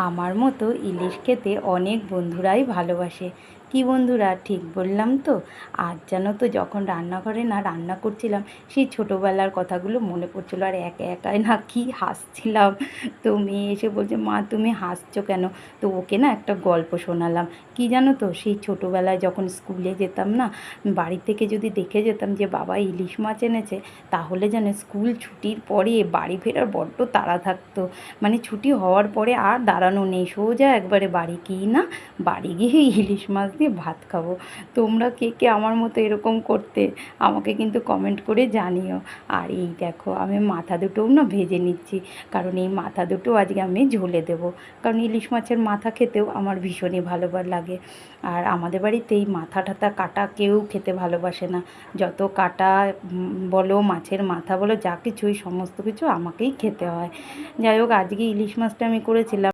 আমার মতো ইলিশ খেতে অনেক বন্ধুরাই ভালোবাসে। কি বন্ধুরা, ঠিক বললাম তো? আজ জানো তো, যখন রান্নাঘরে না রান্না করছিলাম, সেই ছোটোবেলার কথাগুলো মনে পড়ছিলো, আর একা একাই না কি হাসছিলাম। তো মেয়ে এসে বলছে, মা তুমি হাসছো কেন? তো ওকে না একটা গল্প শোনালাম। কি জানো তো, সেই ছোটোবেলায় যখন স্কুলে যেতাম না, বাড়ি থেকে যদি দেখে যেতাম যে বাবা ইলিশ মাছ এনেছে, তাহলে যেন স্কুল ছুটির পরে বাড়ি ফেরার বড্ড তাড়া থাকতো। মানে ছুটি হওয়ার পরে আর দাঁড়ানো নেই, সোজা একবারে বাড়ি, কি না বাড়ি গিয়ে ইলিশ মাছ দিয়ে ভাত খাবো। তোমরা কে কে আমার মতো এরকম করতে, আমাকে কিন্তু কমেন্ট করে জানিও। আর এই দেখো, আমি মাথা দুটোও না ভেজে নিচ্ছি, কারণ এই মাথা দুটো আজকে আমি ঝোলে দেবো। কারণ ইলিশ মাছের মাথা খেতেও আমার ভীষণই ভালো লাগে। আর আমাদের বাড়িতে এই মাথা টাথা কাটা কেউ খেতে ভালোবাসে না। যত কাটা বলো, মাছের মাথা বলো, যা কিছুই, সমস্ত কিছু আমাকেই খেতে হয়। যাই হোক, আজকে ইলিশ মাছটা আমি করেছিলাম।